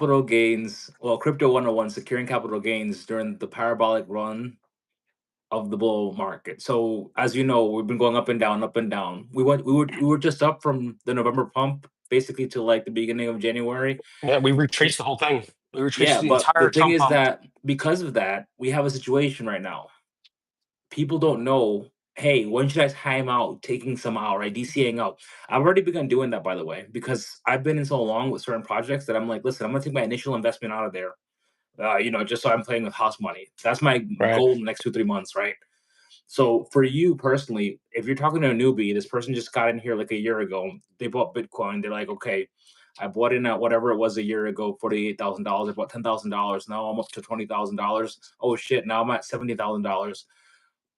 capital gains, well, crypto 101, securing capital gains during the parabolic run of the bull market. So as you know, we've been going up and down, up and down. We were just up from the November pump basically to like the beginning of January. Yeah, we retraced the whole thing. We retraced Yeah, the but the entire thing Trump is pump. that because of that, we have a situation right now. People don't know, hey, when should I time out taking some out, right? DCAing out. I've already begun doing that, by the way, because I've been in so long with certain projects that I'm like, listen, I'm gonna take my initial investment out of there, just so I'm playing with house money. That's my Right. goal in the next 2, 3 months, right? So for you personally, if you're talking to a newbie, this person just got in here like a year ago. They bought Bitcoin. They're like, okay, I bought in at whatever it was a year ago, $48,000. I bought $10,000. Now I'm up to $20,000. Oh shit! Now I'm at $70,000.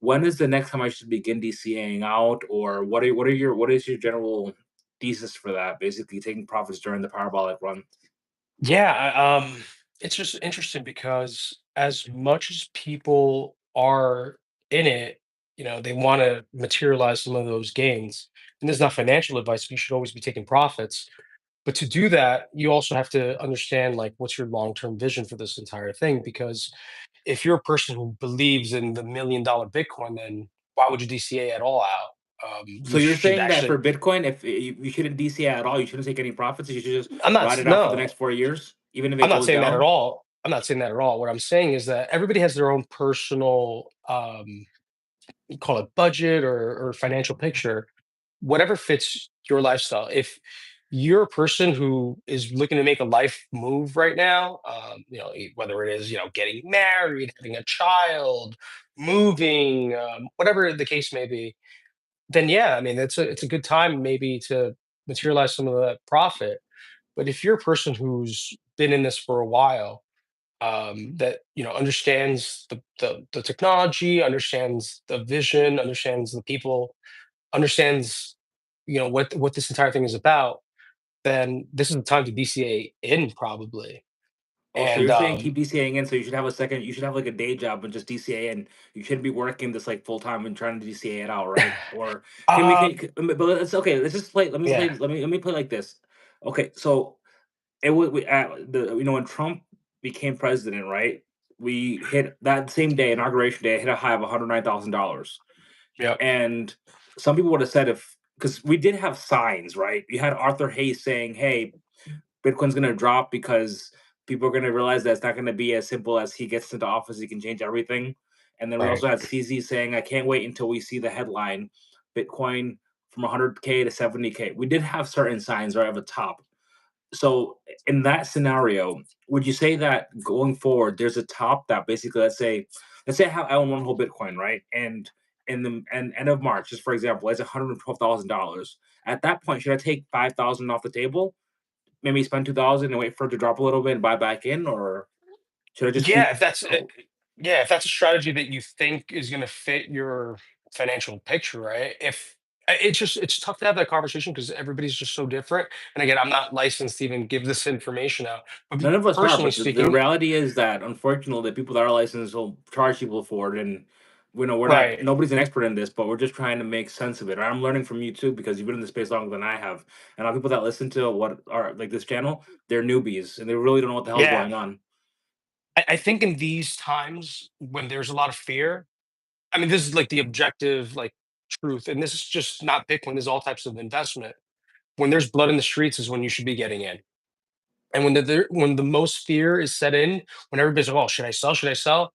When is the next time I should begin DCAing out, or what is your general thesis for that? Basically, taking profits during the parabolic run. Yeah, it's just interesting because as much as people are in it, they want to materialize some of those gains. And this is not financial advice. You should always be taking profits. But to do that, you also have to understand like what's your long-term vision for this entire thing. Because if you're a person who believes in the $1 million Bitcoin, then why would you DCA at all out? So You you're should saying that actually. for Bitcoin, if you shouldn't DCA at all, you shouldn't take any profits. You should just I'm not. ride it out for the next No, 4 years, even if I'm it not goes saying that at down. all. I'm not saying that at all. What I'm saying is that everybody has their own personal, you call it budget or financial picture, whatever fits your lifestyle. If you're a person who is looking to make a life move right now, whether it is, getting married, having a child, moving, whatever the case may be, then yeah, I mean, it's a good time maybe to materialize some of that profit. But if you're a person who's been in this for a while, that understands the technology, understands the vision, understands the people, understands what this entire thing is about, then this is the time to BCA in probably. Oh, so And you're saying keep DCAing in, so you should have a second, you should have like a day job and just DCA in. You shouldn't be working this like full time and trying to DCA it out, right? Or can we? um, But it's okay. Let's just play. Let me play. yeah, Let me play like this. Okay, so it was when Trump became president, right? We hit that same day, inauguration day, hit a high of $109,000. yeah, And some people would have said if because we did have signs, right? You had Arthur Hayes saying, "Hey, Bitcoin's going to drop because people are going to realize that it's not going to be as simple as he gets into office. He can change everything." And then we right. also had CZ saying, "I can't wait until we see the headline, Bitcoin from 100K to 70K." We did have certain signs right at the top. So in that scenario, would you say that going forward, there's a top that basically, let's say I own one whole Bitcoin, right? And in the end of March, just for example, it's $112,000. At that point, should I take 5,000 off the table? Maybe spend 2,000 and wait for it to drop a little bit and buy back in, or should I just keep? Yeah, if that's yeah, if that's a strategy that you think is going to fit your financial picture, right? If it's tough to have that conversation because everybody's just so different. And again, I'm not licensed to even give this information out. But None of us are, personally but the speaking, reality is that unfortunately, the people that are licensed will charge people for it, and we're not. right? Nobody's an expert in this, but we're just trying to make sense of it. I'm learning from you too because you've been in the space longer than I have, and a lot of people that listen to what are like this channel, they're newbies and they really don't know what the hell's Yeah, going on. I think in these times when there's a lot of fear, I mean, this is like the objective, like truth, and this is just not Bitcoin. There's all types of investment. When there's blood in the streets is when you should be getting in. And when the most fear is set in, when everybody's like, "Oh, should I sell? Should I sell?"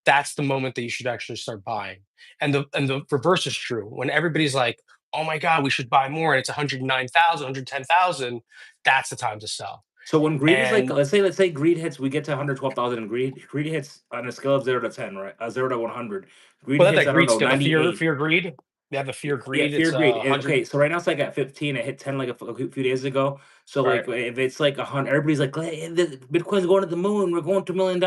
That's the moment that you should actually start buying. And the reverse is true. When everybody's like, "Oh my God, we should buy more," and it's 109,000, 110,000, that's the time to sell. So when greed is like, And let's say greed hits, we get to 112,000 and greed hits on a scale of 0 to 10, right? 0 to 100. Greed well, that hits, that I don't greed know, scale, the fear, 98. fear, greed. They have the fear, Yeah, greed. fear It's greed. 100. Okay, so right now it's like at 15. It hit 10 like a few days ago. So Right. like if it's like 100, everybody's like, "Hey, Bitcoin's going to the moon. We're going to $1 million.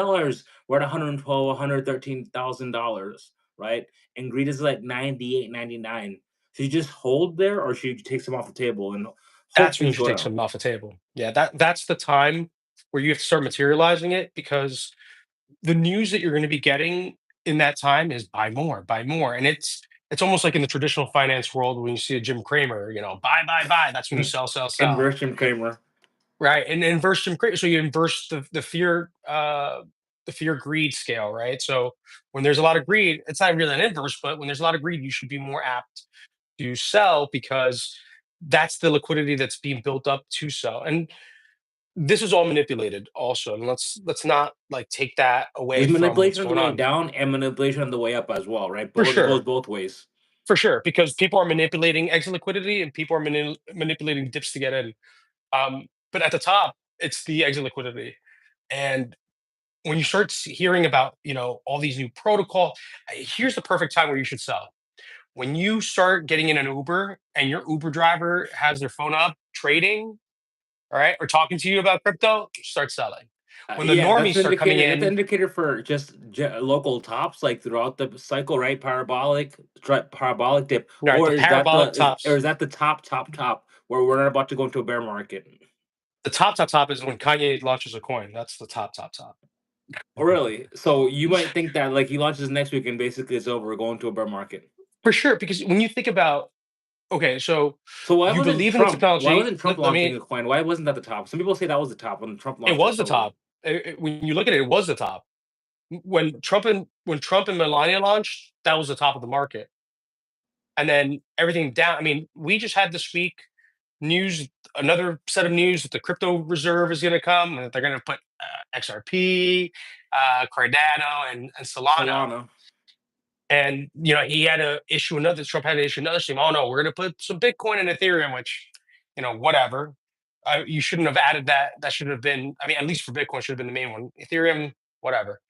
We're at 112, $113,000, right?" And greed is like 98, 99. So you just hold there, or should you take some off the table and hope That's when you things should go take down? something off the table. Yeah, that's the time where you have to start materializing it because the news that you're going to be getting in that time is buy more, and it's almost like in the traditional finance world when you see a Jim Cramer, buy, buy, buy. That's when you sell, sell, sell. Inversion Kramer. right, and inverse some so you inverse the fear greed scale, right? So when there's a lot of greed, it's not really an inverse, but when there's a lot of greed, you should be more apt to sell because that's the liquidity that's being built up to sell. And this is all manipulated also. And let's not like take that away There's from what's manipulation on the going way on. down and manipulation on the way up as well, right? For Both it goes sure. both ways. For sure. Because people are manipulating exit liquidity and people are manipulating dips to get in. But at the top, it's the exit liquidity. And when you start hearing about, all these new protocol, here's the perfect time where you should sell. When you start getting in an Uber and your Uber driver has their phone up trading, all right, or talking to you about crypto, start selling. When the Yeah, that's normies an start coming indicator. That's an in, indicator for just local tops, like throughout the cycle, right? Parabolic dip, right, the parabolic or is tops, that the top where we're not about to go into a bear market? the top is when Kanye launches a coin. That's the top. Oh, really? So you might think that like he launches next week and basically it's over, we're going to a bear market. For sure, because when you think about, okay, so So why you wasn't believe in the Trump? Why technology. wasn't Trump Let launching me. a coin? Why wasn't that the top? Some people say that was the top when Trump It launched it. was the So top. When you look at it, it was the top. When Trump and Melania launched, that was the top of the market, and then everything down. I mean, we just had this week news, another set of news that the crypto reserve is going to come, and that they're going to put XRP, Cardano, and Solana. Solana. And he had to issue another. Trump had to issue another statement. Oh no, we're going to put some Bitcoin and Ethereum, which whatever. You shouldn't have added that. That should have been. I mean, at least for Bitcoin, should have been the main one. Ethereum, whatever.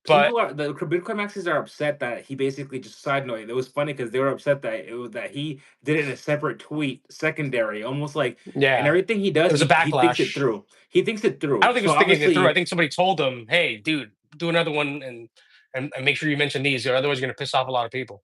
Some But people are the Bitcoin maxis are upset that he basically just side note. It was funny because they were upset that he did it in a separate tweet, secondary, almost like and yeah, everything he it does, was a he thinks it backlash. through. He thinks it I through. don't think it So was thinking it through. I obviously, think somebody told him, "Hey, dude, do another one, and make sure you mention these, or otherwise you're going to piss off a lot of people."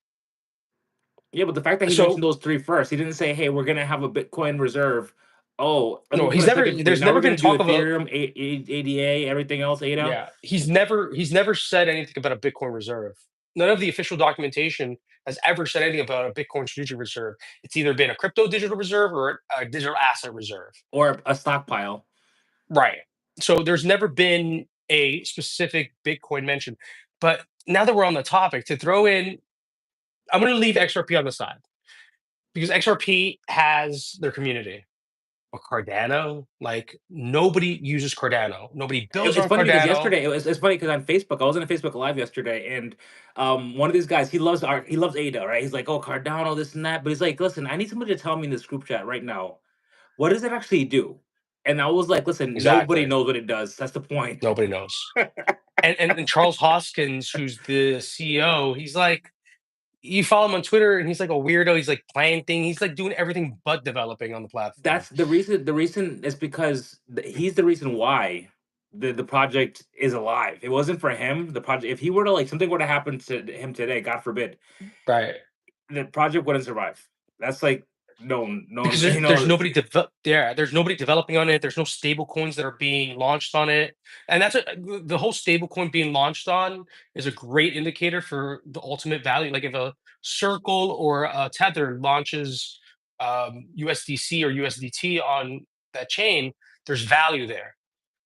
yeah. But the fact that he mentioned So those three first, he didn't say, "Hey, we're gonna have a Bitcoin reserve." Oh, let me no, put he's a never. second tweet. There's Now never we're been gonna do talk of a. Ethereum, ADA, everything else, ADA. Yeah, he's never said anything about a Bitcoin reserve. None of the official documentation has ever said anything about a Bitcoin strategic reserve. It's either been a crypto digital reserve or a digital asset reserve. Or a stockpile. Right. So there's never been a specific Bitcoin mention. But now that we're on the topic, to throw in, I'm going to leave XRP on the side because XRP has their community. But Cardano, like nobody uses Cardano. Nobody builds It's on funny because Cardano. yesterday it's funny because on Facebook I was in a Facebook Live yesterday and one of these guys he loves Ada, right? He's like, oh, Cardano, this and that, but he's like, listen, I need somebody to tell me in this group chat right now, what does it actually do? And I was like, listen, nobody Exactly. knows what it does. That's the point. Nobody knows. And Charles Hoskins, who's the CEO, he's like, you follow him on Twitter, and he's like a weirdo. He's like playing thing. He's like doing everything but developing on the platform. That's the reason. The reason is because he's the reason why the project is alive. It wasn't for him. The project, if he were to like something were to happen to him today, God forbid, Right. the project wouldn't survive. That's like Because you there's know, nobody there's nobody developing on it. There's no stable coins that are being launched on it. And the whole stable coin being launched on is a great indicator for the ultimate value. Like if a Circle or a Tether launches USDC or USDT on that chain, there's value there,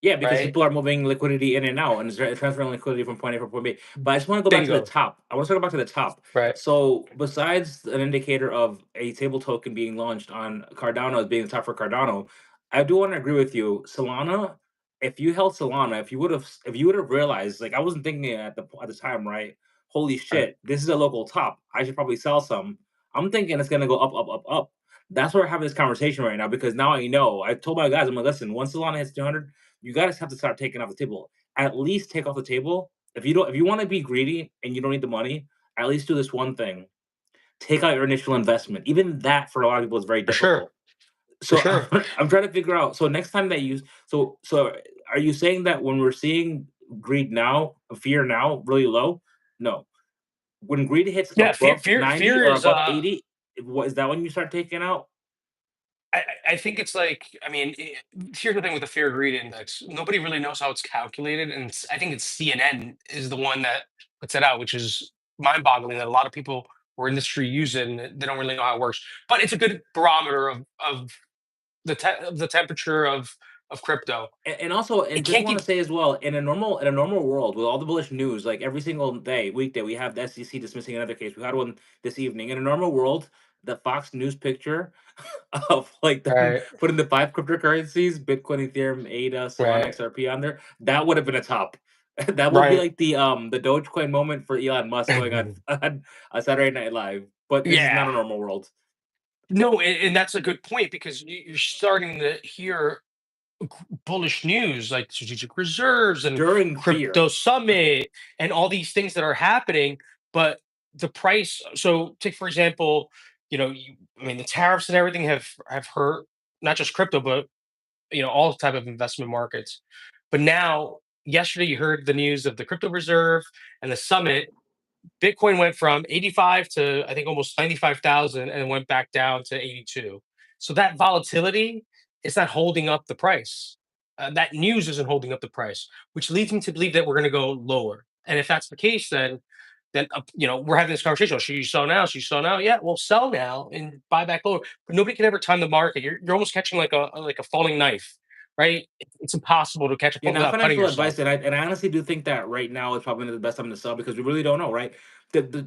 yeah, because right? people are moving liquidity in and out and transferring liquidity from point A from point B. But I just want to go back to the Bingo. top. I want to talk about to the top. Right. So besides an indicator of a stable token being launched on Cardano as being the top for Cardano, I do want to agree with you. Solana, if you held Solana, if you would have realized, like I wasn't thinking it at the time, right? Holy Right. shit, this is a local top. I should probably sell some. I'm thinking it's gonna go up, up, up, up. That's why we're having this conversation right now because now I know. I told my guys, I'm like, listen, once Solana hits 200, you guys have to start taking off the table. At least take off the table. If you want to be greedy and you don't need the money, at least do this one thing. Take out your initial investment. Even that for a lot of people is very For sure. difficult. For So sure. I'm trying to figure out. So next time that you so are you saying that when we're seeing greed now, fear now really low? No. When greed hits Yeah, fear above fear 90 fear or is above 80, what is that when you start taking out? I think it's like, I mean, here's the thing with the fear greed index. Nobody really knows how it's calculated, and I think it's CNN is the one that puts it out, which is mind-boggling that a lot of people or industry use it and they don't really know how it works. But it's a good barometer of the temperature of of crypto. And also, and It just can't want to keep say as well, in a normal world with all the bullish news, like every single day, weekday, we have the SEC dismissing another case. We had one this evening. In a normal world, the Fox News picture of like them right, putting the five cryptocurrencies, Bitcoin, Ethereum, ADA, Solana, right, XRP on there, that would have been a top. That would be right. like the Dogecoin moment for Elon Musk going on on Saturday Night Live. But this is not Yeah. a normal world. No, and that's a good point because you're starting to hear bullish news like strategic reserves and During crypto fear. summit and all these things that are happening. But the price, so take for example, I mean, the tariffs and everything have hurt not just crypto, but all type of investment markets. But now, yesterday, you heard the news of the crypto reserve and the summit. Bitcoin went from 85 to I think almost 95,000 and went back down to 82. So that volatility is not holding up the price. That news isn't holding up the price, which leads me to believe that we're going to go lower. And if that's the case, then we're having this conversation. Oh, should you sell now? Should you sell now? Yeah, well, sell now and buy back lower. But nobody can ever time the market. You're almost catching like a falling knife, right? It's impossible to catch a Yeah, fall not without cutting financial yourself. advice, and I honestly do think that right now is probably the best time to sell because we really don't know, right?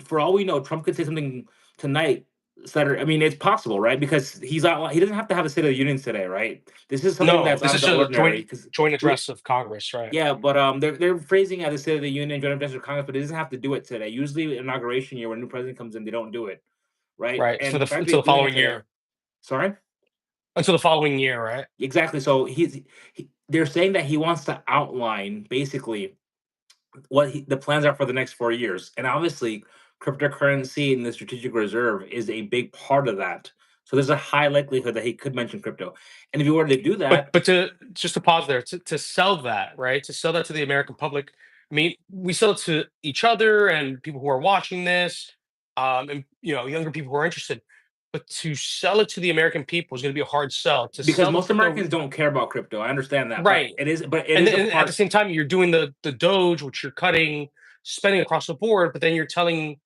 For all we know, Trump could say something tonight. Saturday, I mean, it's possible, right? Because he's not. He doesn't have to have a State of the Union today, right? This is something No, that's this out of is the a ordinary. Because joint we, address of Congress, right? yeah, but they're phrasing at the State of the Union, Joint Address of Congress, but it doesn't have to do it today. Usually, inauguration year when a new president comes in, they don't do it, right? Right. And the fact that Until he's the doing it following today, year. sorry. Until the following year, right? Exactly. So they're saying that he wants to outline basically what the plans are for the next 4 years. And obviously, cryptocurrency and the strategic reserve is a big part of that. So there's a high likelihood that he could mention crypto. And if you were to do But that, to just to pause there, to sell that, right? To sell that to the American public. I mean, we sell it to each other and people who are watching this, and younger people who are interested. But to sell it to the American people is going to be a hard sell. To because sell the most crypto, Americans don't care about crypto, I understand that, right? but it And is a then at the part. same time, you're doing the Doge, which you're cutting spending across the board, but then you're telling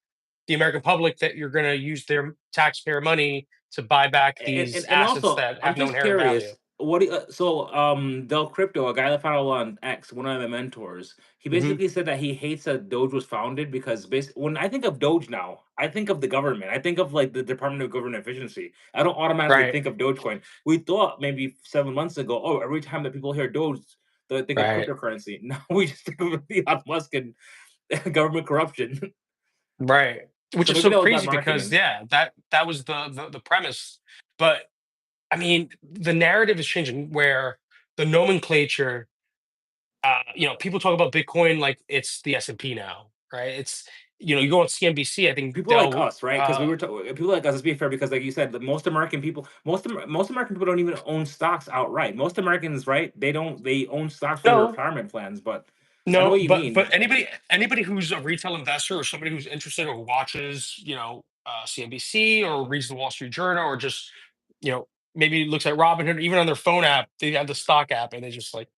the American public that you're going to use their taxpayer money to buy back these And assets also, that I'm have no just inherent value. curious. Del Crypto, a guy that found on X, one of my mentors, he Hmm. basically said that he hates that Doge was founded because when I think of Doge now, I think of the government. I think of like the Department of Government Efficiency. I don't automatically Right, think of Dogecoin. We thought maybe 7 months ago, oh, every time that people hear Doge, they think of right, cryptocurrency. Now we just think of Elon Musk and government corruption. right. Which So is maybe so that was bad crazy because marketing. yeah, that was the premise. But I mean, the narrative is changing where the nomenclature, people talk about Bitcoin like it's the S&P now, right? You go on CNBC, I think People like Dell, us, right? Because people like us. Let's be fair, because like you said, most American people, most American people don't even own stocks outright. Most Americans, right? They own stocks for their no, retirement plans. But I know no, what you but mean. anybody who's a retail investor or somebody who's interested or watches, CNBC or reads the Wall Street Journal or just, you know, maybe looks at Robinhood, even on their phone app, they have the stock app and they just like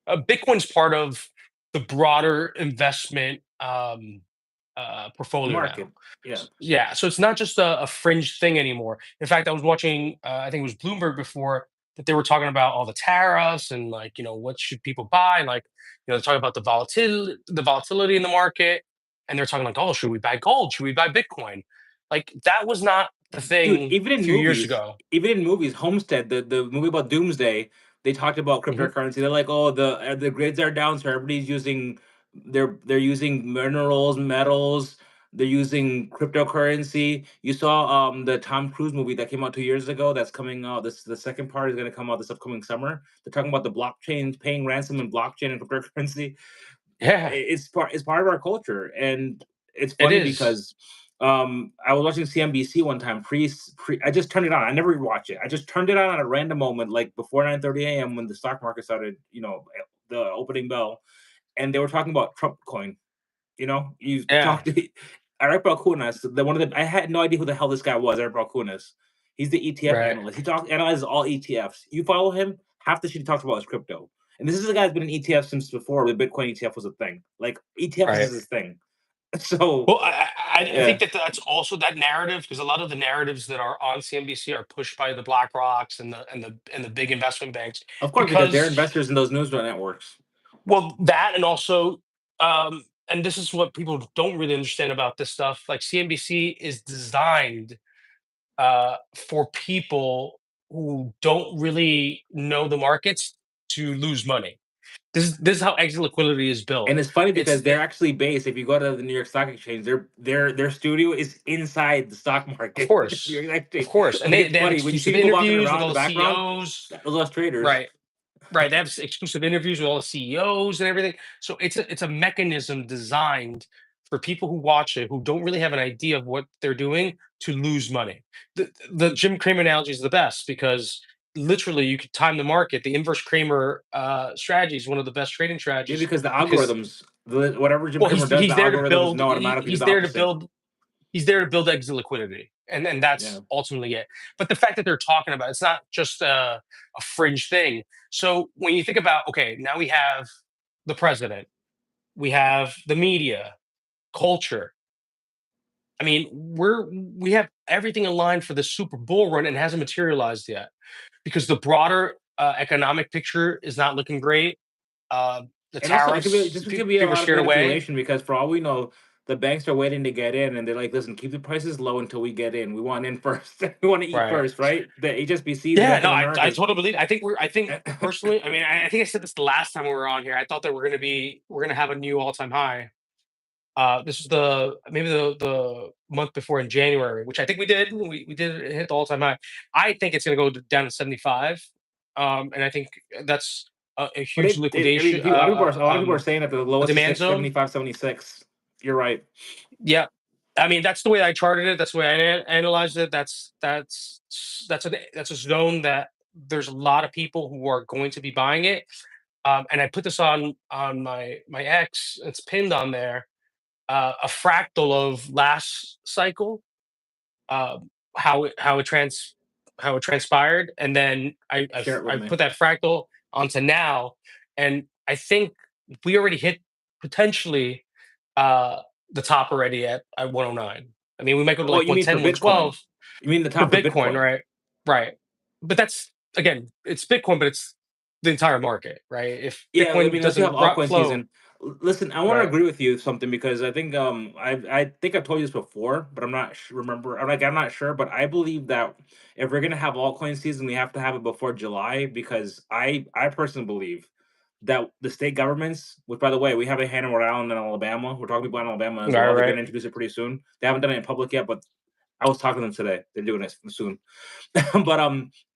Bitcoin's part of the broader investment portfolio now. Market, yeah. Yeah, so it's not just a fringe thing anymore. In fact, I was watching, I think it was Bloomberg before that they were talking about all the tariffs and like, what should people buy? And like, they're talking about the volatility in the market, and they're talking like, oh, should we buy gold? Should we buy Bitcoin? Like that was not the Dude, thing a few years ago. even in movies, Homestead, the movie about Doomsday, they talked about Hmm. cryptocurrency. They're like, oh, the grids are down, so everybody's using they're using minerals, metals. They're using cryptocurrency. You saw the Tom Cruise movie that came out 2 years ago. That's coming out. This the second part is going to come out this upcoming summer. They're talking about the blockchain, paying ransom in blockchain and cryptocurrency. Yeah, It's part of our culture, and it's it funny is. because I was watching CNBC one time. I just turned it on. I never rewatch it. I just turned it on at a random moment, like before 9:30 a.m. when the stock market started. The opening bell, and they were talking about Trump coin. You Yeah, talked to Eric Balchunas, the one of the I had no idea who the hell this guy was. Eric Balchunas. He's the ETF right. analyst. Analyzes all ETFs. You follow him. Half the shit he talks about is crypto. And this is a guy who's been in ETF since before the Bitcoin ETF was a thing. Like ETFs is Right. his thing. So Well, I I think Yeah, that that's also that narrative, because a lot of the narratives that are on CNBC are pushed by the Black Rocks and the big investment banks, of course, because they're because investors in those news networks. well, that, and also, and this is what people don't really understand about this stuff. Like, CNBC is designed for people who don't really know the markets to lose money. This is how exit liquidity is built. And it's funny because It's they're actually based. If you go to the New York Stock Exchange, their studio is inside the stock Of market. New course, York Stock of Exchange. course, and Like they it's they have funny when you see exclusive people walking interviews with around in all the the background. CEOs. Those traders. Right. Right, they have exclusive interviews with all the CEOs and everything. So it's a mechanism designed for people who watch it who don't really have an idea of what they're doing to lose money. The Jim Cramer analogy is the best, because literally you could time the market. The inverse Kramer strategy is one of the best trading Yeah, strategies, because the because algorithms, whatever Jim well, Cramer does, the he's there to algorithms build know automatically he's the there to opposite. build he's there to build exit liquidity, and Yeah. that's ultimately it. But the fact that they're talking about it's not just a fringe thing. So when you think about, okay, now we have the president, we have the media, culture. I mean, we have everything aligned for the Super Bowl run, and it hasn't materialized yet, because the broader economic picture is not looking great. Uh, the And also, it could be tariffs, this could be a people are lot of scared away. manipulation because for all we know, the banks are waiting to get in, and they're like, "Listen, keep the prices low until we get in. We want in first. We want to eat Right. first, right?" The HSBCs, the Yeah, Bank no, of I Americas. totally believe. I think personally, I mean, I think I said this the last time we were on here. I thought that we're gonna have a new all time high. This is the maybe the month before, in January, which I think we did. We did hit the all time high. I think it's gonna go down to 75, and I think that's a But huge I mean, liquidation, a lot of people are saying that the a lowest is demand six zone. seventy five 76. You're right. Yeah, I mean, that's the way I charted it. That's the way I analyzed it. That's a zone that there's a lot of people who are going to be buying it. And I put this on my X. It's pinned on there. A fractal of last cycle, uh, how it transpired, and then Share it with I me. put that fractal onto now, and I think we already hit, potentially, uh, the top already at 109. I mean, we might go to Well, like you mean for 110, Bitcoin? 112 You mean the for top for Bitcoin, Bitcoin? right? Right. But that's, again, it's Bitcoin, but it's the entire market, right? If Yeah, I Bitcoin mean, let's see how doesn't altcoin flow, season. Listen, I want to right, agree with you something because I think I think I've told you this before, but I'm not remember. I'm not sure, but I believe that if we're gonna have altcoin season, we have to have it before July because I personally believe that the state governments, which by the way, we have a hand in Rhode Island and Alabama. We're talking to people in Alabama as right, well. They're right. gonna introduce it pretty soon. They haven't done it in public yet, but I was talking to them today. They're doing it soon. But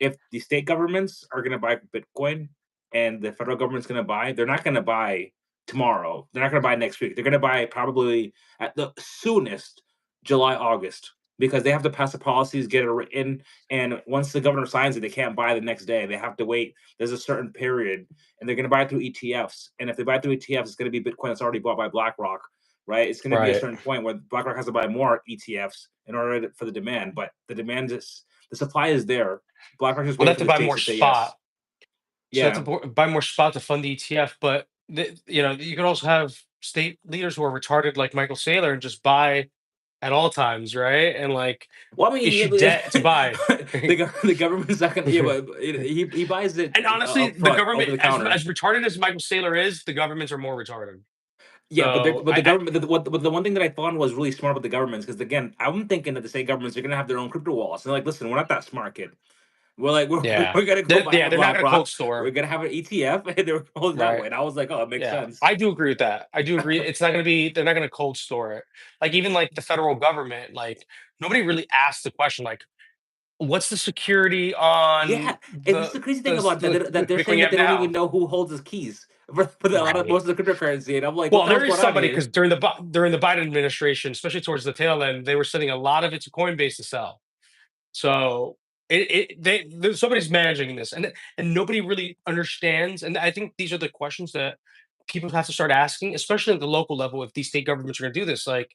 if the state governments are gonna buy Bitcoin and the federal government's gonna buy, they're not gonna buy tomorrow. They're not gonna buy next week. They're gonna buy probably at the soonest July, August, because they have to pass the policies, get it written, and once the governor signs it, they can't buy the next day. They have to wait. There's a certain period, and they're gonna buy it through ETFs. And if they buy it through ETFs, it's gonna be Bitcoin that's already bought by BlackRock, right? It's gonna be a Right. certain point where BlackRock has to buy more ETFs in order for the demand, but the supply is there. BlackRock is Well, they waiting have for to the buy states more to say spot. yes. So they have Yeah. to buy more spot to fund the ETF. But you could also have state leaders who are retarded, like Michael Saylor, and just buy at all times, right? And like Well, I mean, issue debt to buy. the government's not gonna. Yeah, but he buys it And honestly, up the front over government, the as counter. retarded as Michael Saylor is, the governments are more retarded. Yeah, So but the government. What the one thing that I found was really smart about the governments because again, I'm thinking that the state governments are gonna have their own crypto wallets. And they're like, listen, we're not that smart, kid. We're like, yeah, we're gonna go buy yeah, a they're not going to cold BlackRock. We're store, gonna have an ETF, and they're going that right? way. And I was like, oh, it makes Yeah, sense. I do agree with that. I do agree. It's not going to be. They're not going to cold store it. Like, even like the federal government, like nobody really asked the question, like, what's the security on Yeah, and this is the crazy thing about that, the that they're Bitcoin saying you that have they don't even now? know who holds his keys for a lot of Right. most of the cryptocurrency, and I'm like, what Well, the there hell's is going on somebody, here? because during the Biden administration, especially towards the tail end, they were sending a lot of it to Coinbase to sell. So somebody's managing this, and nobody really understands. And I think these are the questions that people have to start asking, especially at the local level. If these state governments are going to do this, like,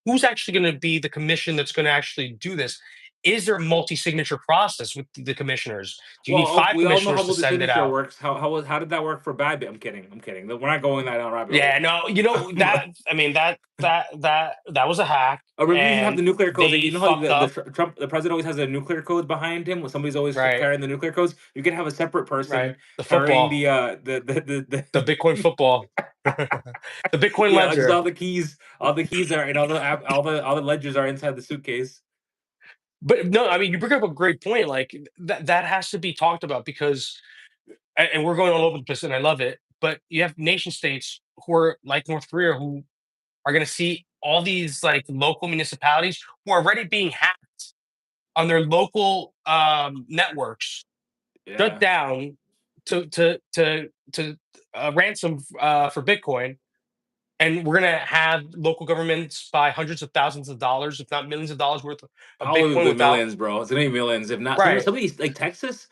who's actually going to be the commission that's going to actually do this? is there a multi-signature process with the commissioners? Do you Well, need five we all know how commissioners to multi send it signature out? works. How did that work for Bybit? I'm kidding. I'm kidding. We're not going down rabbit Yeah, hole. no, that I mean that was a hack, Or maybe you have and the nuclear codes. Like, they you know how fucked up. Trump, the president, always has the nuclear codes behind him. When somebody's always Right, carrying the nuclear codes, you can have a separate right. person The carrying football, the the Bitcoin football, the Bitcoin yeah, just ledger. all the keys are and all the ledgers are inside the suitcase. But no, I mean, you bring up a great point. Like that has to be talked about because, and we're going all over the place, and I love it. But you have nation states who are like North Korea, who are going to see all these like local municipalities who are already being hacked on their local networks, shut Yeah, down to ransom for Bitcoin, and we're gonna have local governments buy hundreds of thousands of dollars, if not millions of dollars worth of probably Bitcoin the without. millions, bro. It's gonna be millions. If not, Right. somebody like Texas.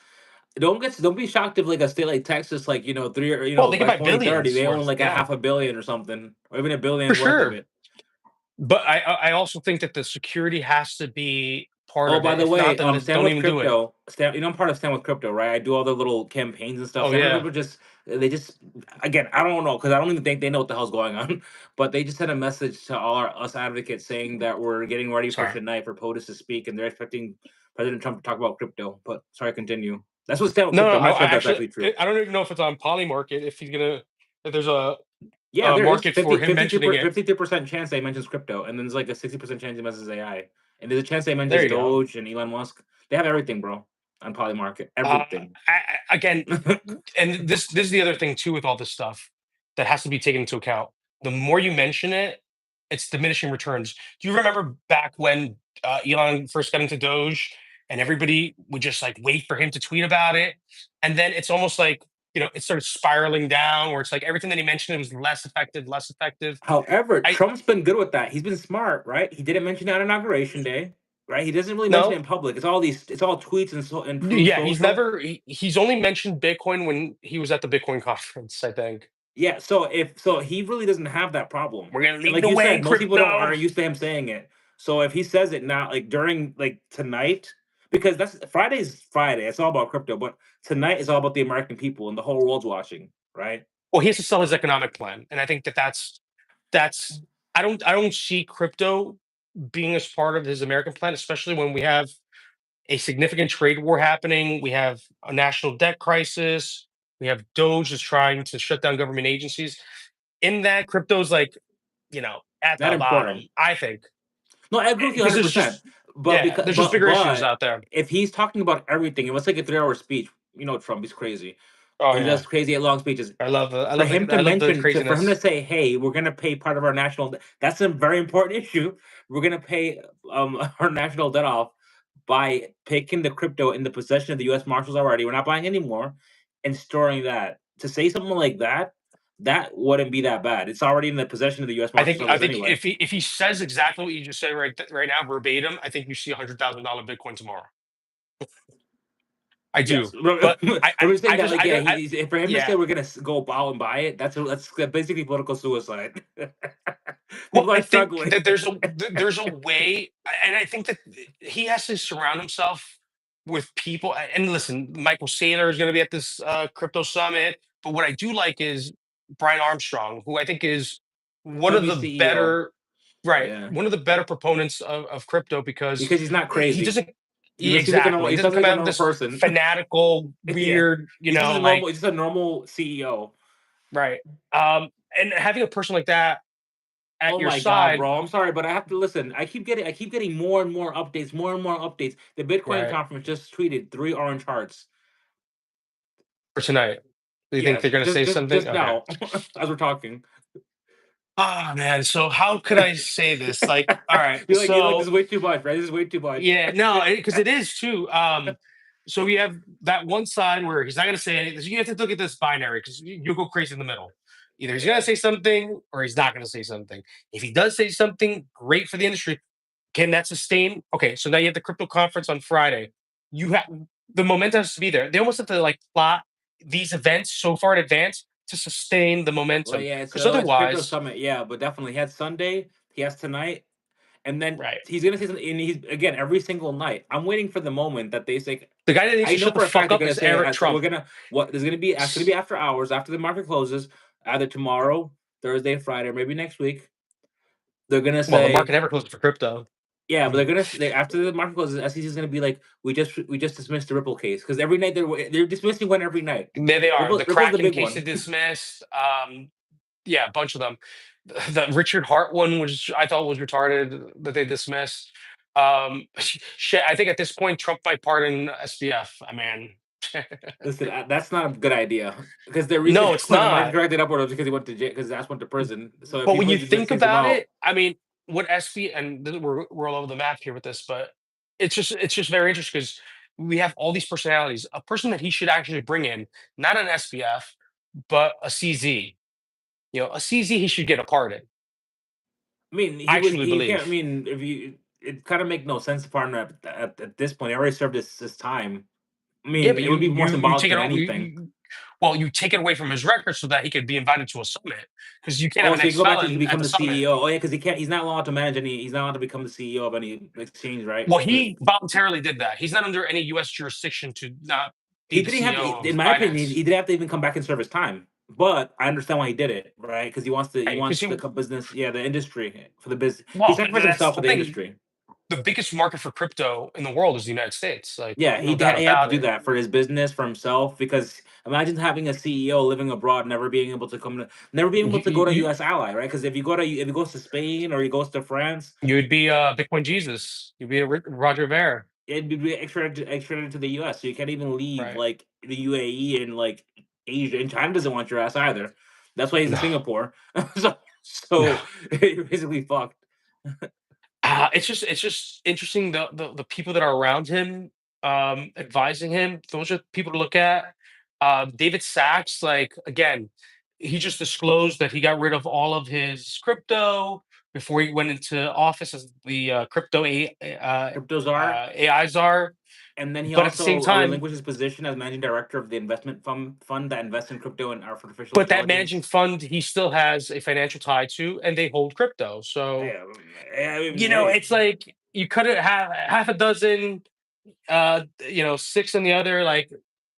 Don't be shocked if like a state like Texas, like three or Well, they could by buy 2030, billions they own worth. like a Yeah, half a billion or something, or even a for billion's worth of sure. it. But I also think that the security has to be part Oh, of by it. the If not, way, then Stand don't with even do it. Crypto. I'm part of Stand with Crypto, right? I do all the little campaigns and stuff. Oh Stand with yeah. Crypto they just again, I don't know because I don't even think they know what the hell's going on. But they just sent a message to us advocates saying that we're getting ready for Sorry. tonight for POTUS to speak, and they're expecting President Trump to talk about crypto. But sorry, continue. That's what Stand with No, no. Crypto. I'm not I sure if that's actually, actually true. I don't even know if it's on Polymarket. If he's gonna, if there's Yeah, a there is market for him mentioning it. 52% chance they mentions crypto, and then there's like a 60% chance he mentions AI, and there's a chance they There mentions you go. Doge and Elon Musk. They have everything, bro, on Polymarket. Uh, Everything. Again, and this is the other thing too with all this stuff that has to be taken into account. The more you mention it, it's diminishing returns. Do you remember back when Elon first got into Doge, and everybody would just like wait for him to tweet about it, and then it's almost like it started spiraling down, where it's like everything that he mentioned was less effective, less effective. However, I Trump's been good with that. He's been smart, right? He didn't mention it on inauguration day, right? He doesn't really mention it No, in public. It's all tweets and through yeah, social. he's only mentioned Bitcoin when he was at the Bitcoin conference, I think. Yeah, so he really doesn't have that problem. We're gonna And lead like the you way in said, most people don't crypto. aren't used to him saying it. So if he says it now, like during like tonight, because that's Friday's Friday, it's all about crypto, but tonight is all about the American people and the whole world's watching, right? Well, he has to sell his economic plan, and I think that's I don't see crypto being as part of his American plan, especially when we have a significant trade war happening. We have a national debt crisis. We have Doge is trying to shut down government agencies. In that, crypto's like at That the bottom. important. I think No, I agree with you because there's 100%. just But yeah, because there's just bigger issues but out there. if he's talking about everything, it was like a 3-hour speech. Trump is crazy. Oh He does yeah, crazy long speeches. I For love him the to for him to craziness. say, "Hey, we're gonna pay part of our national that's a very important issue. We're gonna pay our national debt off by taking the crypto in the possession of the U.S. Marshals already. We're not buying anymore and storing that." To say something like that, that wouldn't be that bad. It's already in the possession of the U.S. I Marshal think I Service think anyway. if he says exactly what you just said right now verbatim, I think you see $100,000 Bitcoin tomorrow. I Yes, do, but I'm just saying I that, just like, yeah, for him to say yeah. we're gonna go out and buy it, that's basically political suicide. Well, People I are think struggling. that there's a way, and I think that he has to surround himself with people. And listen, Michael Saylor is going to be at this crypto summit. But what I do like is Brian Armstrong, who I think is one He'll of be the CEO. better, right, Yeah, one of the better proponents of crypto because because he's not he crazy. doesn't. Exactly, he He doesn't sounds come like a out of normal this person. fanatical, Yeah, weird, he's just a normal CEO. right. And having a person like that at Oh your my god, side, bro! I'm sorry, but I have to listen. I keep getting more and more updates, more and more updates. The Bitcoin right, conference just tweeted 3 orange hearts. for tonight. Do you think Yes, they're gonna say something? just Okay. now as we're talking. Ah, man, so how could I say this? Like, alright, You're like, this so is way too much, right? This is way too much. yeah, no, because it is too, so we have that one side where he's not gonna say anything. You have to look at this binary because you'll go crazy in the middle. Either he's gonna say something or he's not gonna say something. If he does say something, great for the industry. Can that sustain? Okay, so now you have the crypto conference on Friday. You have the momentum has to be there. They almost have to like plot these events so far in advance to sustain the Well, momentum. yeah, Because it's crypto otherwise, summit. Yeah, but definitely he has Sunday. He has tonight, and then right. he's gonna say something, and he's again every single night. I'm waiting for the moment that they say. The guy that needs I to know shut the for a fact fuck they're up gonna is say Eric we're Trump. gonna what there's gonna be it's gonna be after hours after the market closes, either tomorrow, Thursday, Friday, or maybe next week. They're gonna Well, the market say never closes for crypto. yeah, I but they're mean, gonna after the market closes, SEC is gonna be like, we just dismissed the Ripple case because every night they're dismissing one every night. there they are. The Ripple's the Kraken big case they one. dismissed. Yeah, a bunch of them. The Richard Hart one, which I thought was retarded, that they dismissed. Shit, I think at this point, Trump might pardon SBF. I mean, Listen, that's not a good idea because the reason no, it's when the market not. corrected upward was because he went to jail because that's went to prison. So if But he when you just think takes him about out, it, I mean, what SB and we're all over the map here with this, but it's just very interesting because we have all these personalities. A person that he should actually bring in, not an SBF, but a CZ. A CZ he should get a pardon. I mean, I he was truly he can't. I believe. mean, if you it kind of make no sense to pardon him at this point. He already served his time. I Yeah, mean, but it would be more you symbolic take it than o- anything. well, you take it away from his record so that he could be invited to a summit because you can't have Oh, an so you can go back to he can ex-felon at become the the summit. CEO. Oh yeah, because he can't. He's not allowed to manage any. He's not allowed to become the CEO of any exchange, right? Well, he voluntarily did that. He's not under any U.S. jurisdiction to not be He the didn't have to. CEO of In my opinion, he Binance, didn't have to even come back and serve his time. But I understand why he did it, right? Because he wants to. He right? Because wants the he business. Yeah, the industry for the business. He well, sacrificed that's himself the for the thing. industry. The biggest market for crypto in the world is the United States. Like, Yeah, no doubt he had to about do it. that for his business, for himself. Because imagine having a CEO living abroad, never being able to come to, never being able You, to you, go to you U.S. ally, right? Because if he goes to Spain or he goes to France, you'd be Bitcoin Jesus. You'd be a Roger Ver, it'd be extradited to the U.S. So you can't even leave right? like the UAE and like Asia. And China doesn't want your ass either. That's why he's in No, Singapore. so no. you're basically fucked. It's just interesting the people that are around him, advising him. Those are people to look at. David Sachs, like again, he just disclosed that he got rid of all of his crypto before he went into office as the crypto Cryptos are. AI czar. And then he But at the same also time, relinquished his position as managing director of the investment fund that invests in crypto and artificial but that managing intelligence. fund he still has a financial tie to, and they hold crypto. So Yeah, I mean, hey, it's like you could have half a dozen, six in the other. Like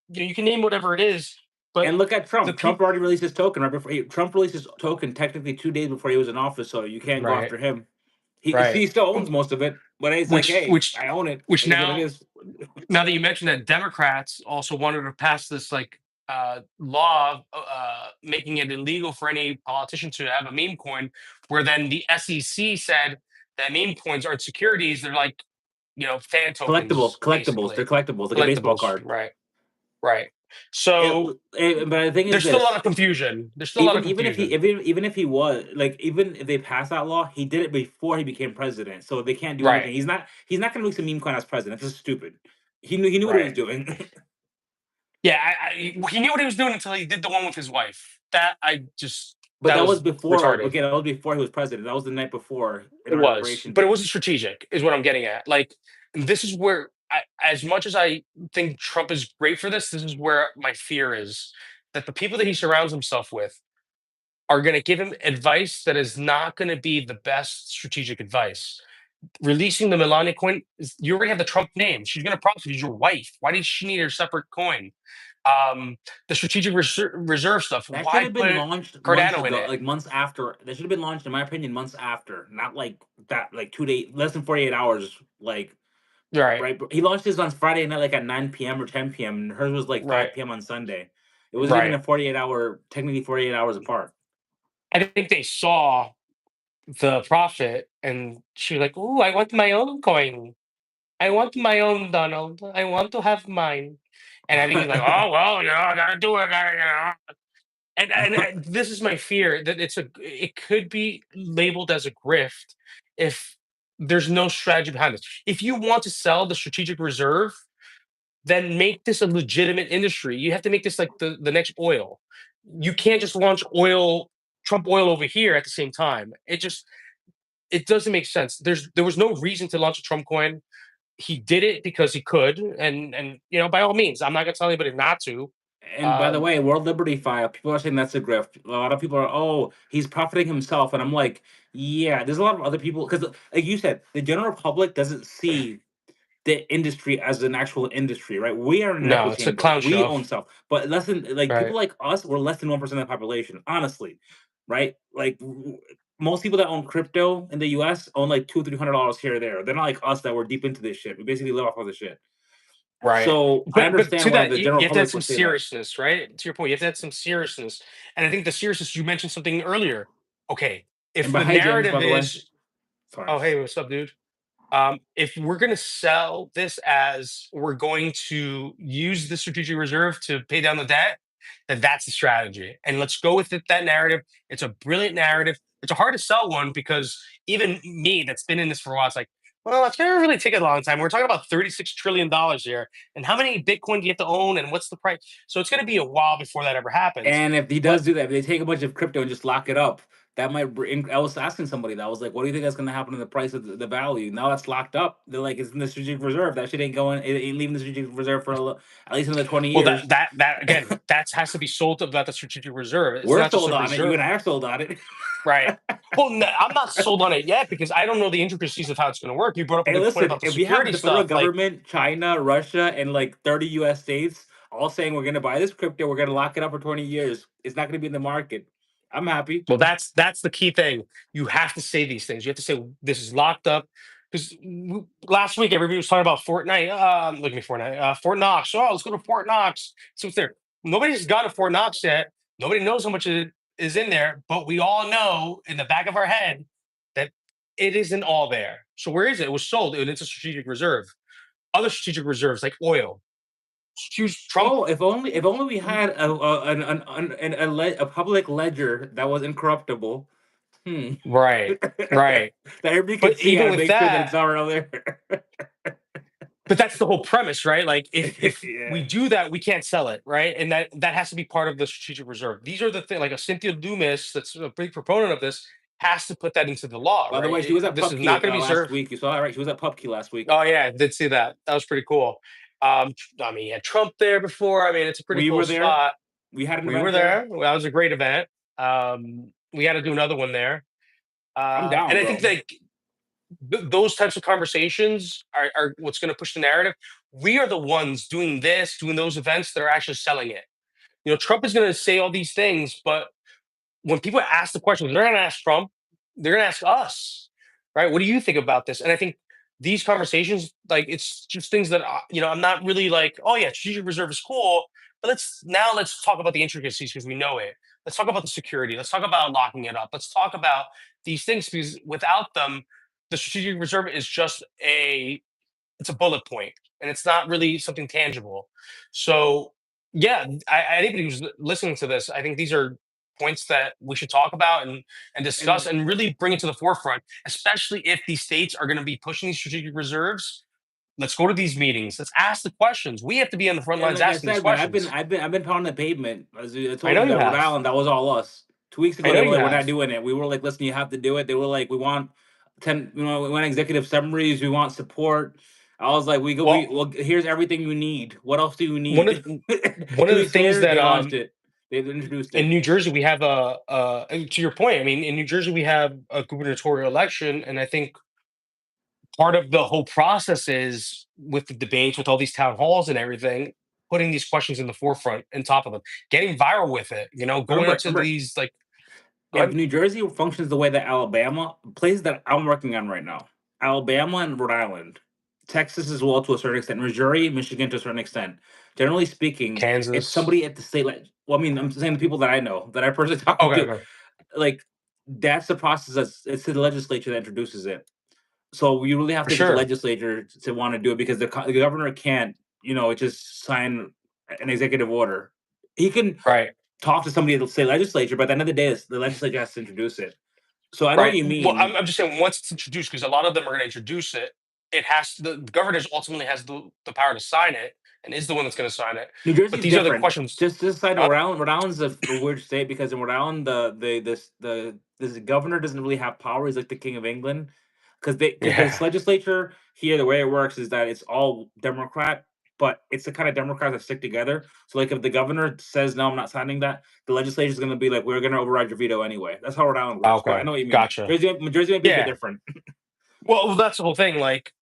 you can name whatever it is, but and look at the Trump. Trump people, already released his token right before Trump released his token technically 2 days before he was in office, so you can't go right, after him. He right, he still owns most of it, but he's like, which hey, which I own it. which It is what it now is. now that you mentioned that Democrats also wanted to pass this like law making it illegal for any politician to have a meme coin, where then the SEC said that meme coins aren't securities; they're like fan Collectibles, tokens, collectibles. They're basically collectibles, like a baseball collectibles. card. Right, right. So But the thing is there's still a lot this: of confusion. There's still a lot of confusion. even if he was like even if they passed that law, he did it before he became president, so they can't do Right, anything. He's not going to release a meme coin as president. This is stupid. He knew what he was right. doing. Yeah, he knew what he was doing until he did the one with his wife. But That that was was before. retarded. Again, that was before he was president. That was the night before It was, inauguration but it day. wasn't strategic, is what I'm getting at. Like, this is where, as much as I think Trump is great for this is where my fear is that the people that he surrounds himself with are going to give him advice that is not going to be the best strategic advice. Releasing the Melania coin, you already have the Trump name. She's going to prosecute your wife. Why did she need her separate coin? The strategic reserve stuff. That should Why have been put launched months Cardano in ago, it? like months after. That should have been launched, in my opinion, months after, not like that, like 2 days, less than 48 hours. Like Right, right, he launched his on Friday night, like at 9 p.m. or 10 p.m. And hers was like right, 5 p.m. on Sunday. It wasn't even right. a 48 hour, technically 48 hours apart. I think they saw the profit, and she was like, "Ooh, I want my own coin. I want my own Donald. I want to have mine." And I think he's like, "Oh well, I gotta do it, And this is my fear that it could be labeled as a grift if there's no strategy behind it. If you want to sell the strategic reserve, then make this a legitimate industry. You have to make this like the next oil. You can't just launch Trump oil over here at the same time. It doesn't make sense. There was no reason to launch a Trump coin. He did it because he could, and by all means, I'm not gonna tell anybody not to. And by the Um, way, World Liberty File, people are saying that's a grift. A lot of people are, oh, he's profiting himself. And I'm like, yeah, there's a lot of other people. Because, like you said, the general public doesn't see the industry as an actual industry, right? We are an no, echo it's a chamber. clown We show, own stuff. But less than, like, people right? like us, we're less than 1% of the population, honestly, right? Like, most people that own crypto in the US own like $200-300 here or there. They're not like us that were deep into this shit. We basically live off of the shit. Right. So I But to understand why that, the general you have to have public some would say that. seriousness, right? To your point, you have to have some seriousness. And I think the seriousness, you mentioned something earlier. Okay, And if but the hi, James, by narrative the way. is, Sorry. oh, hey, what's up, dude? If we're going to sell this as we're going to use the strategic reserve to pay down the debt, then that's the strategy. And let's go with it, that narrative. It's a brilliant narrative. It's a hard to sell one because even me, that's been in this for a while, it's like, well, it's going to really take a long time. We're talking about $36 trillion here, and how many Bitcoin do you have to own, and what's the price? So it's going to be a while before that ever happens. And if he But does do that, if they take a bunch of crypto and just lock it up, that might bring. I was asking somebody that I was like, "What do you think that's going to happen to the price of the value?" Now that's locked up. They're like, "It's in the strategic reserve. That shit ain't going. It ain't leaving the strategic reserve for at least another 20 well, years." that again, that has to be sold about the strategic reserve. It's We're not just sold a on it. You reserve. and I are sold on it. Right. Well, I'm not sold on it yet because I don't know the intricacies of how it's going to work. You brought up a Hey, good point listen, about the if we have security the federal stuff. Like, government, China, Russia, and like 30 US states all saying we're going to buy this crypto, we're going to lock it up for 20 years, it's not going to be in the market. I'm happy. well, that's the key thing. You have to say these things. You have to say this is locked up. Because last week everybody was talking about Fortnite. Looking at Fortnite, Fort Knox. Oh, let's go to Fort Knox. So it's there. Nobody's gone to Fort Knox yet. Nobody knows how much it is in there, but we all know in the back of our head that it isn't all there. So where is it? It was sold, and it's a strategic reserve. Other strategic reserves like oil. Choose Trump. Oh, if only we had a public ledger that was incorruptible. Hmm. Right, That right. everybody could But see even and with make sure that it's that, all around there. but that's the whole premise, right? Like if we Yeah. do that, we can't sell it, right? And that has to be part of the strategic reserve. These are the thing, like a Cynthia Loomis, that's a big proponent of this, has to put that into the law, By the right? way, she was at This is not Pupkey going to be last served. week. You saw that, right? She was at Pupkey last week. Oh yeah, I did see that. That was pretty cool. I mean, you had Trump there before. I mean, it's a pretty We cool were there. spot. We had an We were event there. there. Well, that was a great event. We got to do another one there. I'm And down, I think bro. that those types of conversations are what's going to push the narrative. We are the ones doing this, doing those events that are actually selling it. You know, Trump is going to say all these things, but when people ask the questions, they're going to ask Trump, they're going to ask us, right? What do you think about this? And I think these conversations, like, it's just things that I'm not really like, oh yeah, strategic reserve is cool, but let's talk about the intricacies because we know it. Let's talk about the security. Let's talk about locking it up. Let's talk about these things because without them, the strategic reserve is just it's a bullet point and it's not really something tangible. So yeah, anybody who's listening to this, I think these are points that we should talk about and discuss And and really bring it to the forefront, especially if these states are going to be pushing these strategic reserves. Let's go to these meetings. Let's ask the questions. We have to be on the front and lines like I asking these said, man, questions. I've been pounding the pavement. As I I told know you you that Rhode have. Island, that was all us. 2 weeks I ago, know they were you like, "We're have. not doing it." We were like, "Listen, you have to do it." They were like, "We want 10, we want executive summaries. We want support." I was like, "We go. Well, Well, here's everything you need. What else do you one need?" of one 2 of the weeks things later, that they launched it. They introduced in it. New Jersey, we have and to your point, I mean, in New Jersey, we have a gubernatorial election, and I think part of the whole process is with the debates, with all these town halls and everything, putting these questions in the forefront and top of them, getting viral with it, going Remember, into remember, these like, go if ahead. New Jersey functions the way that Alabama, places that I'm working on right now, Alabama and Rhode Island, Texas as well to a certain extent, Missouri, Michigan to a certain extent. Generally speaking, it's Kansas. somebody at the state. Well, I mean, I'm saying the people that I know that I personally talking Okay, to, okay. like that's the process. It's the legislature that introduces it. So you really have For to get the sure. legislature to want to do it because the governor can't, just sign an executive order. He can Right. talk to somebody at the state legislature, but at the end of the day, the legislature has to introduce it. So I know what Right. you Well, mean. I'm just saying once it's introduced, because a lot of them are going to introduce it, the governor ultimately has the power to sign it and is the one that's going to sign it. New But Jersey's these are the different. questions. Just side note, Uh, Rhode Island's a weird state because in Rhode Island, this governor doesn't really have power. He's like the king of England because this yeah. legislature here, the way it works is that it's all Democrat. but it's the kind of Democrats that stick together. So, like, if the governor says no, I'm not signing that, the legislature is going to be like, we're going to override your veto anyway. That's how Rhode Island works. But I Okay, know what you mean. gotcha. Jersey might be a bit Yeah. different. Well, that's the whole thing. Like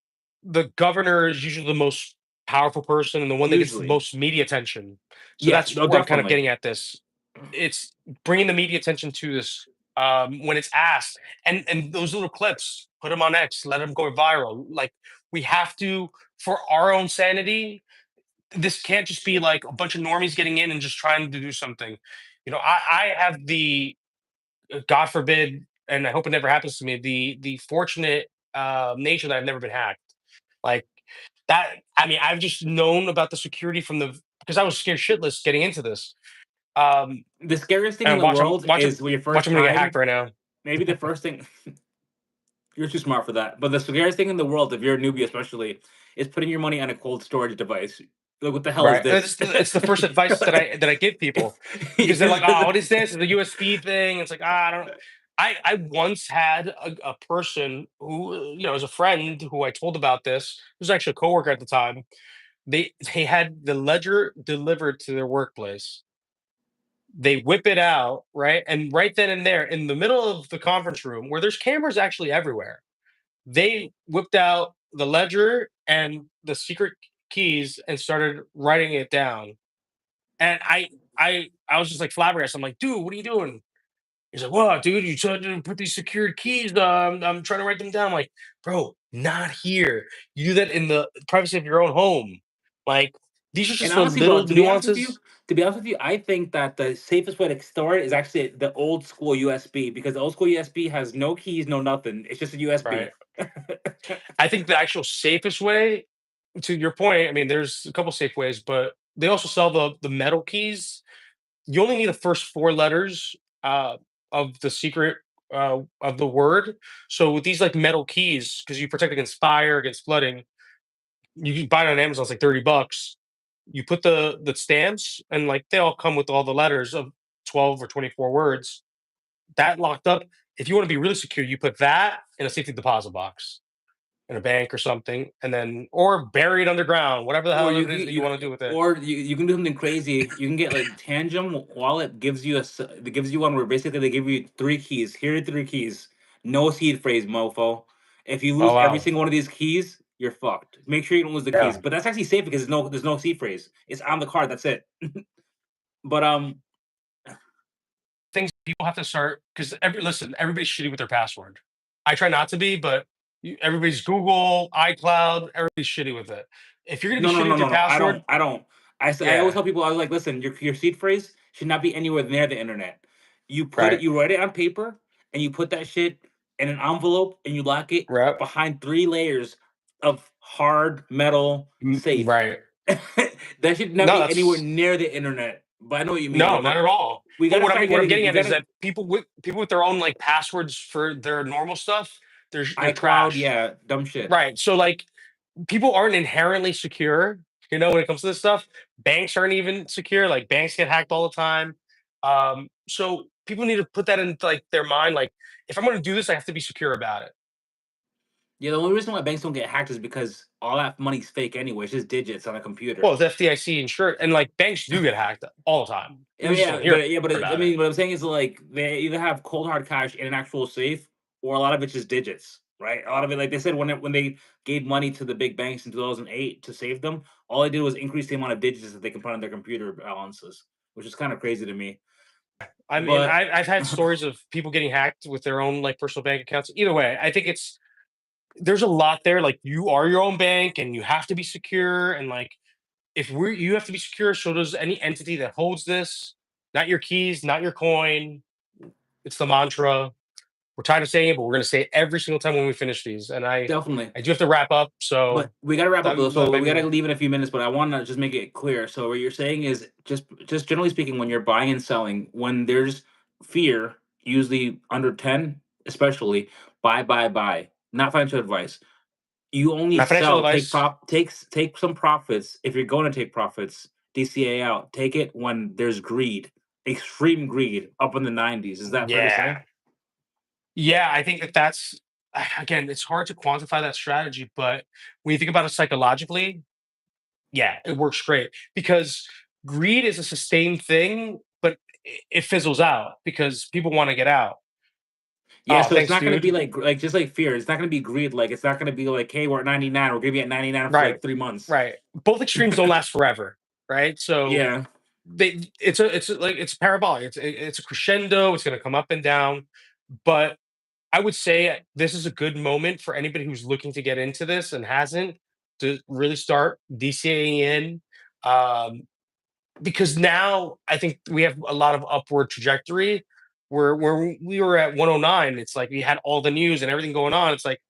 the governor is usually the most powerful person and the one that gets the Usually, most media attention. So yes, that's no, where I'm kind of definitely. getting at this. It's bringing the media attention to this when it's asked, and those little clips, put them on X, let them go viral. Like we have to, for our own sanity. This can't just be like a bunch of normies getting in and just trying to do something. I have the God forbid, and I hope it never happens to me. The fortunate nature that I've never been hacked. Like that. I mean, I've just known about the security from the because I was scared shitless getting into this. Um, The scariest thing in and the watch them, world watch them, is when your watch first them gonna get hacked time, right now. maybe the first thing, you're too smart for that. But the scariest thing in the world, if you're a newbie especially, is putting your money on a cold storage device. Like, what the hell is Right. this? It's the first advice that I give people because they're like, "Oh, what is this? It's a USB thing." It's like, I don't. I once had a person who is a friend who I told about this. Who was actually a coworker at the time. They had the ledger delivered to their workplace. They whip it out, right, and right then and there in the middle of the conference room where there's cameras actually everywhere. They whipped out the ledger and the secret keys and started writing it down. And I was just like flabbergasted. I'm like, dude, what are you doing? He's like, "What, dude? You said to put these secured keys. I'm trying to write them down." I'm like, bro, not here. You do that in the privacy of your own home. Like, these are And just the honestly, bro, little nuances. to be honest with you, I think that the safest way to store it is actually the old school USB, because the old school USB has no keys, no nothing. It's just a Right. USB. I think the actual safest way, to your point, I mean, there's a couple safe ways, but they also sell the metal keys. You only need the first four letters uh, of the secret of the word. So with these like metal keys, because you protect against fire, against flooding, you can buy it on Amazon. It's like $30. You put the stamps, and like they all come with all the letters of 12 or 24 words. That locked up. If you want to be really secure, you put that in a safety deposit box in a bank or something, and then or bury it underground, whatever the Or hell you it can is that you want to do with it. you can do something crazy. You can get like Tangem Wallet gives you that gives you one where basically they give you three keys. Here are three keys. No seed phrase, mofo. If you Oh lose every wow, single one of these keys, you're fucked. Make sure you don't lose the keys. yeah. But that's actually safe because there's no seed phrase. It's on the card. That's it. But Things people have to start because everybody's shitty with their password. I try not to be, but everybody's Google, iCloud, everybody's shitty with it. If you're gonna be no, no, shitty no, with no, your no. I password, don't. I don't. I always yeah, tell people, I was like, listen, your seed phrase should not be anywhere near the internet. right, You write it on paper, and you put that shit in an envelope, and you lock it right, behind three layers of hard metal safe. right. That should not No, be anywhere that's near the internet. But I know what you mean, no, bro. not But at all. we But gotta start what I'm getting. getting We at is gotta that people with their own like passwords for their normal stuff, they're iCloud, trash. yeah, dumb shit. Right. So like people aren't inherently secure, when it comes to this stuff. Banks aren't even secure. Like banks get hacked all the time. So people need to put that into like their mind. Like, if I'm gonna do this, I have to be secure about it. Yeah, the only reason why banks don't get hacked is because all that money's fake anyway. It's just digits on a computer. Well, it's FDIC insured, and like banks do get hacked all the time. I You mean, just don't yeah, hear I about it. mean, what I'm saying is like they either have cold hard cash in an actual safe, or a lot of it's just digits, right? A lot of it, like they said, when they gave money to the big banks in 2008 to save them, all they did was increase the amount of digits that they can put on their computer balances, which is kind of crazy to me. I mean, But I've had stories of people getting hacked with their own like personal bank accounts. Either way, I think there's a lot there. Like, you are your own bank, and you have to be secure. And like, if we you have to be secure, so does any entity that holds this. Not your keys, not your coin. It's the mantra. We're tired of saying it, but we're going to say it every single time when we finish these. And definitely. I do have to wrap up. But So we gotta wrap up though, that so might we gotta be leave in a few minutes. But I want to just make it clear. So what you're saying is just generally speaking, when you're buying and selling, when there's fear, usually under 10, especially, buy. Not financial advice. You only my financial sell, advice. take some profits if you're going to take profits. DCA out. Take it when there's greed, extreme greed, up in the 90s. Is that fair to Yeah. say? Yeah. I think that's, again, it's hard to quantify that strategy, but when you think about it psychologically, Yeah, it works great because greed is a sustained thing, but it fizzles out because people want to get out. Yeah, Oh, so it's thanks, not gonna be dude. like just like fear. It's not gonna be greed. Like it's not gonna be like, hey, we're at 99. We're gonna be at 99 for Right, like 3 months. right. Both extremes don't last forever, right? So Yeah. it's parabolic. It's a crescendo. It's going to come up and down, but I would say this is a good moment for anybody who's looking to get into this and hasn't to really start DCAing in. Um, because now I think we have a lot of upward trajectory where we were at 109. It's like we had all the news and everything going on. It's like,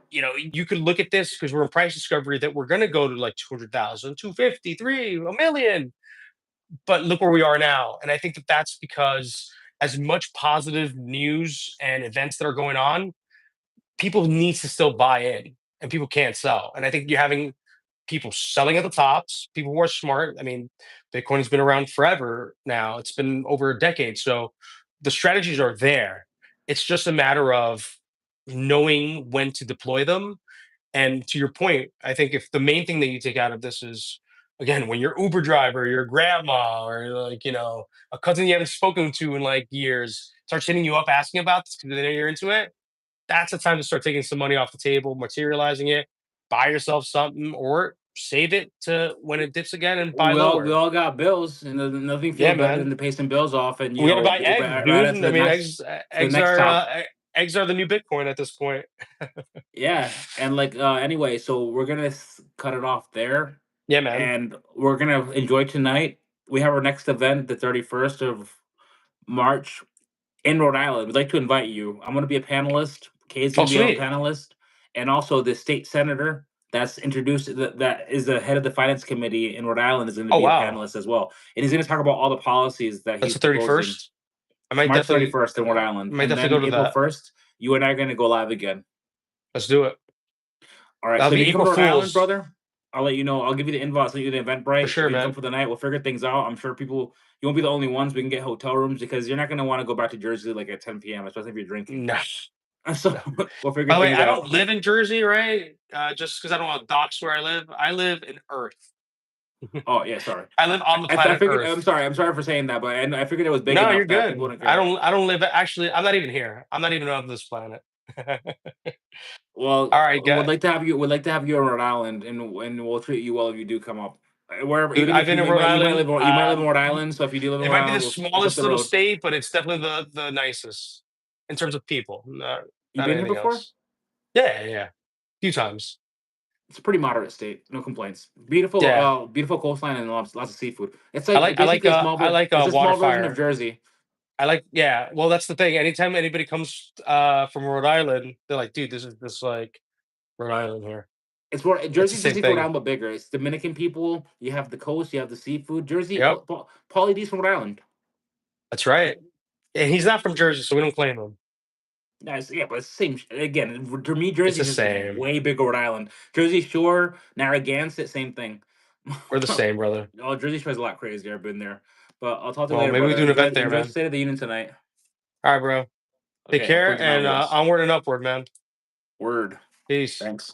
you could look at this because we're in price discovery that we're going to go to like 200,000, 253, a million. But look where we are now. And I think that that's because as much positive news and events that are going on, people need to still buy in and people can't sell. And I think you're having people selling at the tops, people who are smart. I mean, Bitcoin has been around forever now. It's been over a decade. So the strategies are there. It's just a matter of knowing when to deploy them. And to your point, I think if the main thing that you take out of this is, again, when your Uber driver, your grandma, or like, a cousin you haven't spoken to in like years starts hitting you up asking about this because they know you're into it, that's the time to start taking some money off the table, materializing it, buy yourself something, or save it to when it dips again and buy We lower. all got bills, and nothing Yeah, feels better than man. to pay some bills off, and We got to buy go eggs, right dude. into I the mean, next top. eggs are the new Bitcoin at this point. Yeah, and like anyway, so we're gonna cut it off there, Yeah, man. and we're gonna enjoy tonight. We have our next event, the 31st of March in Rhode Island. We'd like to invite you. I'm gonna be a panelist. Kay is Oh, gonna be a sweet. panelist, and also the state senator that's introduced that is the head of the finance committee in Rhode Island is going to Oh, be a wow. panelist as well, and he's going to talk about all the policies that That's he's the proposing. 31st. I might March definitely 31st in Rhode Island, might and definitely then go to April that. 1st, you and I are going to go live again. Let's do it. All right. That'll So if be you can come April to Rhode Island, Fools brother, I'll let you know. I'll give you the invite. I'll send you the for Eventbrite. If sure, you can come man. for the night, we'll figure things out. I'm sure people, you won't be the only ones. We can get hotel rooms because you're not going to want to go back to Jersey like at 10 p.m., especially if you're drinking. No, So no. we'll figure By the way, things I don't out. live in Jersey, right? Just because I don't want to dox where I live. I live in Earth. Oh yeah, sorry. I live on the I planet figured. I'm Earth. sorry. I'm sorry for saying that, but and I figured it was big No, you're enough that people good. wouldn't I care. don't. I don't live. Actually, I'm not even here. I'm not even of this planet. Well, All right, would guy. like to have you. Would like to have you in Rhode Island, and we'll treat you well if you do come up. Wherever, Dude, even I've if been in Rhode Island. you might live in Rhode Island. So if you do live in It Rhode might be the Island, we'll flip smallest the little road. state, but it's definitely the nicest in terms of people. You Not been here anything before? else. Yeah, yeah, yeah. Few times. It's a pretty moderate state. No complaints. Beautiful, Yeah. beautiful coastline and lots of seafood. It's I like like I like basically a small I like It's a water small version of fire. Jersey. Yeah. Well, that's the thing. Anytime anybody comes from Rhode Island, they're like, dude, this is just like Rhode Island here. It's more It's the Jersey's just same like Rhode thing. Island but bigger. It's Dominican people. You have the coast. You have the seafood. Jersey, Yep. Pauly D's from Rhode Island. That's right. And he's not from Jersey, so we don't claim him. Yeah, but it's the same. Again, to me, It's the Jersey's just same. way bigger Rhode Island. Jersey Shore, Narragansett, same thing. We're the same, brother. Oh, Jersey Shore's a lot crazier. I've been there. But I'll talk to you Well, later, maybe we brother. do an event there, Enjoy man. State of the Union tonight. All right, bro. Take Okay, care upwards and and outwards. onward and upward, man. Word. Peace. Thanks.